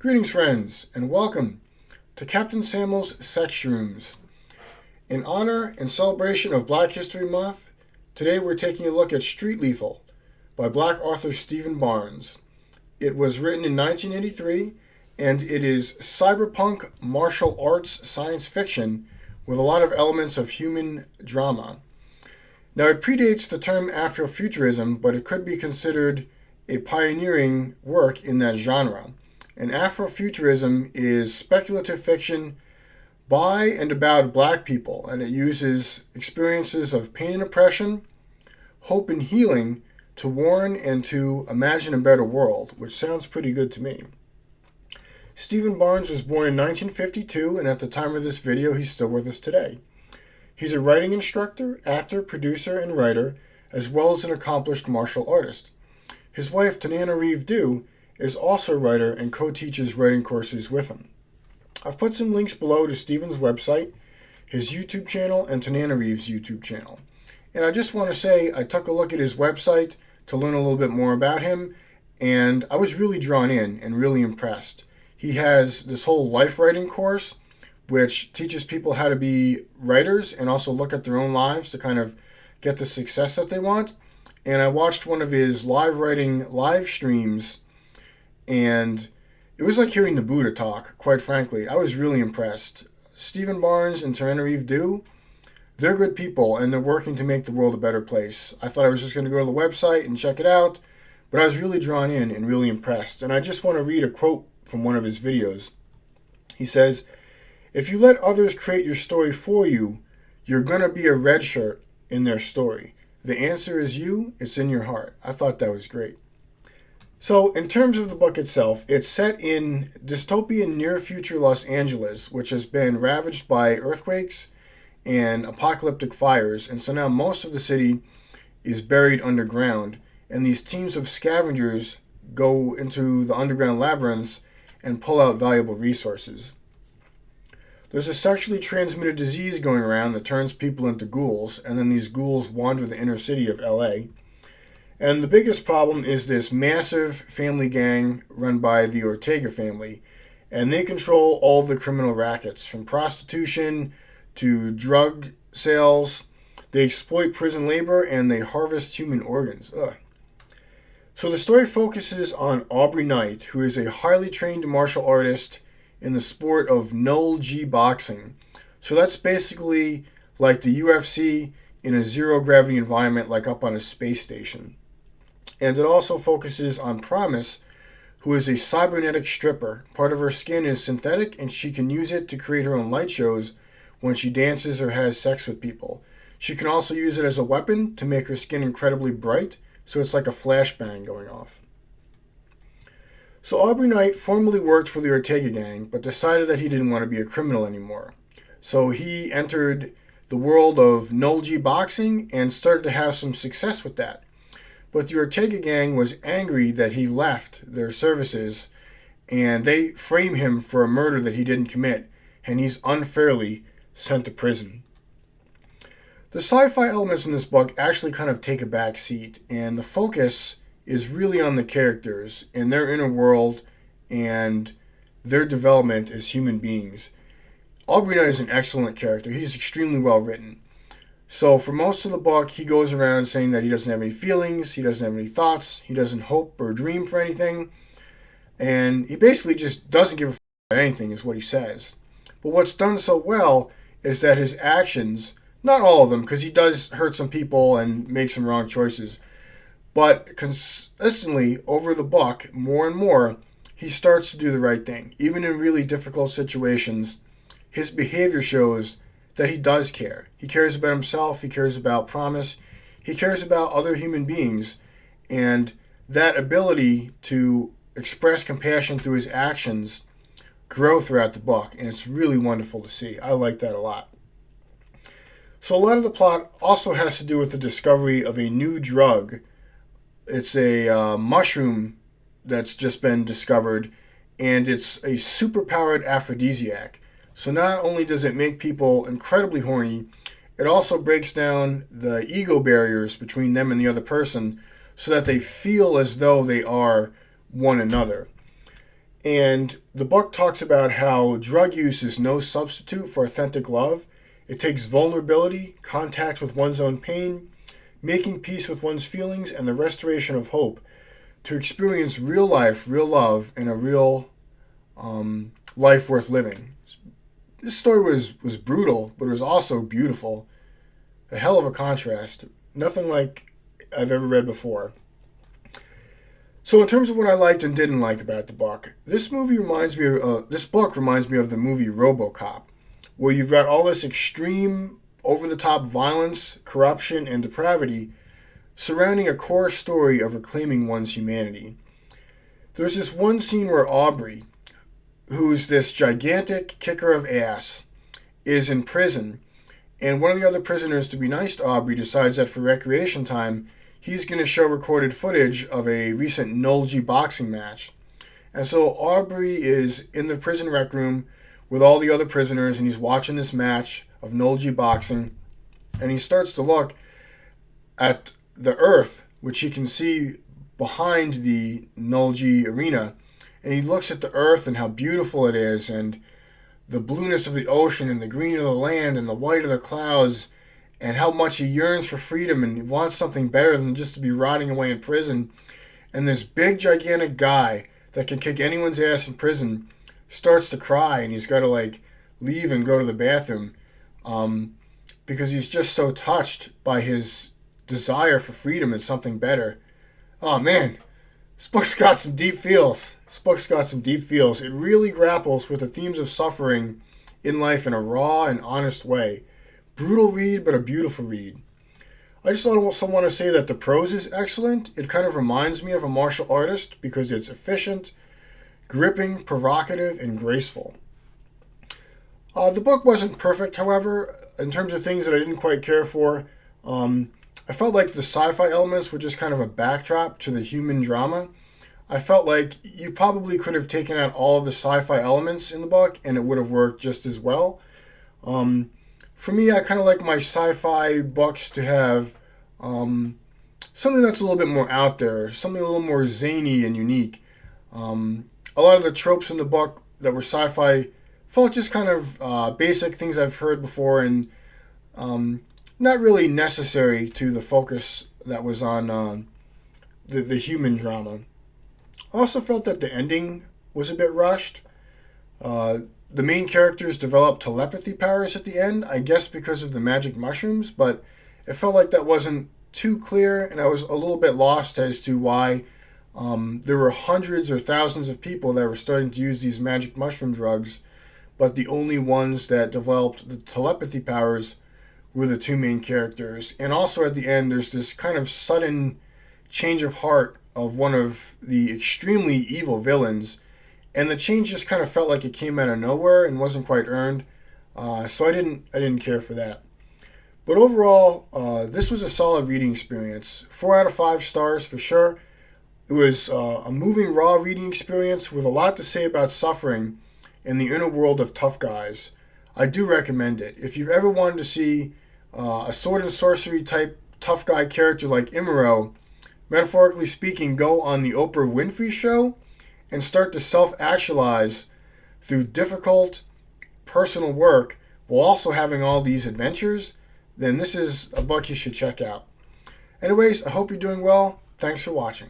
Greetings, friends, and welcome to Captain Samuel's Sex Rooms. In honor and celebration of Black History Month, today we're taking a look at Street Lethal by Black author Stephen Barnes. It was written in 1983, and it is cyberpunk martial arts science fiction with a lot of elements of human drama. Now, it predates the term Afrofuturism, but it could be considered a pioneering work in that genre. And Afrofuturism is speculative fiction by and about black people, and it uses experiences of pain and oppression, hope and healing to warn and to imagine a better world, which sounds pretty good to me. Stephen Barnes was born in 1952, and at the time of this video, he's still with us today. He's a writing instructor, actor, producer, and writer, as well as an accomplished martial artist. His wife, Tananarive, is also a writer and co-teaches writing courses with him. I've put some links below to Stephen's website, his YouTube channel, and Tananarive's YouTube channel. And I just want to say I took a look at his website to learn a little bit more about him, and I was really drawn in and really impressed. He has this whole life writing course, which teaches people how to be writers and also look at their own lives to kind of get the success that they want. And I watched one of his live writing live streams, and it was like hearing the Buddha talk, quite frankly. I was really impressed. Stephen Barnes and Tananarive, they're good people, and they're working to make the world a better place. I thought I was just going to go to the website and check it out, but I was really drawn in and really impressed. And I just want to read a quote from one of his videos. He says, "If you let others create your story for you, you're going to be a red shirt in their story. The answer is you, it's in your heart." I thought that was great. So, in terms of the book itself, it's set in dystopian near-future Los Angeles, which has been ravaged by earthquakes and apocalyptic fires, and so now most of the city is buried underground, and these teams of scavengers go into the underground labyrinths and pull out valuable resources. There's a sexually transmitted disease going around that turns people into ghouls, and then these ghouls wander the inner city of LA. And the biggest problem is this massive family gang run by the Ortega family, and they control all of the criminal rackets, from prostitution to drug sales. They exploit prison labor, and they harvest human organs. Ugh. So the story focuses on Aubrey Knight, who is a highly trained martial artist in the sport of null-G boxing. So that's basically like the UFC in a zero-gravity environment, like up on a space station. And it also focuses on Promise, who is a cybernetic stripper. Part of her skin is synthetic, and she can use it to create her own light shows when she dances or has sex with people. She can also use it as a weapon to make her skin incredibly bright, so it's like a flashbang going off. So Aubrey Knight formerly worked for the Ortega gang, but decided that he didn't want to be a criminal anymore. So he entered the world of null-G boxing and started to have some success with that. But the Ortega gang was angry that he left their services, and they frame him for a murder that he didn't commit, and he's unfairly sent to prison. The sci-fi elements in this book actually kind of take a back seat, and the focus is really on the characters and their inner world and their development as human beings. Aubrey Knight is an excellent character. He's extremely well written. So for most of the book, he goes around saying that he doesn't have any feelings, he doesn't have any thoughts, he doesn't hope or dream for anything, and he basically just doesn't give a f*** about anything is what he says. But what's done so well is that his actions, not all of them, because he does hurt some people and make some wrong choices, but consistently over the book, more and more, he starts to do the right thing. Even in really difficult situations, his behavior shows that he does care. He cares about himself, he cares about Promise, he cares about other human beings, and that ability to express compassion through his actions grow throughout the book, and it's really wonderful to see. I like that a lot. So a lot of the plot also has to do with the discovery of a new drug. It's a mushroom that's just been discovered, and it's a superpowered aphrodisiac. So not only does it make people incredibly horny, it also breaks down the ego barriers between them and the other person so that they feel as though they are one another. And the book talks about how drug use is no substitute for authentic love. It takes vulnerability, contact with one's own pain, making peace with one's feelings, and the restoration of hope to experience real life, real love, and a real life worth living. This story was brutal, but it was also beautiful. A hell of a contrast. Nothing like I've ever read before. So in terms of what I liked and didn't like about the book, this book reminds me of the movie RoboCop, where you've got all this extreme, over-the-top violence, corruption, and depravity surrounding a core story of reclaiming one's humanity. There's this one scene where Aubrey, who's this gigantic kicker of ass, is in prison, and one of the other prisoners, to be nice to Aubrey, decides that for recreation time, he's going to show recorded footage of a recent Nolgi boxing match. And so Aubrey is in the prison rec room with all the other prisoners, and he's watching this match of Nolgi boxing, and he starts to look at the earth, which he can see behind the Nolgi arena, and he looks at the earth and how beautiful it is, and the blueness of the ocean, and the green of the land, and the white of the clouds, and how much he yearns for freedom and he wants something better than just to be rotting away in prison. And this big, gigantic guy that can kick anyone's ass in prison starts to cry, and he's got to leave and go to the bathroom because he's just so touched by his desire for freedom and something better. Oh man, this book's got some deep feels. It really grapples with the themes of suffering in life in a raw and honest way. Brutal read, but a beautiful read. I just also want to say that the prose is excellent. It kind of reminds me of a martial artist because it's efficient, gripping, provocative, and graceful. The book wasn't perfect, however, in terms of things that I didn't quite care for. I felt like the sci-fi elements were just kind of a backdrop to the human drama. I felt like you probably could have taken out all of the sci-fi elements in the book and it would have worked just as well. For me, I kind of like my sci-fi books to have something that's a little bit more out there, something a little more zany and unique. A lot of the tropes in the book that were sci-fi felt just kind of basic things I've heard before and not really necessary to the focus that was on the human drama. I also felt that the ending was a bit rushed. The main characters developed telepathy powers at the end, I guess because of the magic mushrooms, but it felt like that wasn't too clear, and I was a little bit lost as to why there were hundreds or thousands of people that were starting to use these magic mushroom drugs, but the only ones that developed the telepathy powers were the two main characters. And also at the end, there's this kind of sudden change of heart of one of the extremely evil villains, and the change just kind of felt like it came out of nowhere and wasn't quite earned. So I didn't care for that. But overall, this was a solid reading experience. 4 out of 5 stars for sure. It was a moving, raw reading experience with a lot to say about suffering and the inner world of tough guys. I do recommend it. If you've ever wanted to see a sword and sorcery type tough guy character like Imuro, metaphorically speaking, go on the Oprah Winfrey Show and start to self-actualize through difficult personal work while also having all these adventures, then this is a book you should check out. Anyways, I hope you're doing well. Thanks for watching.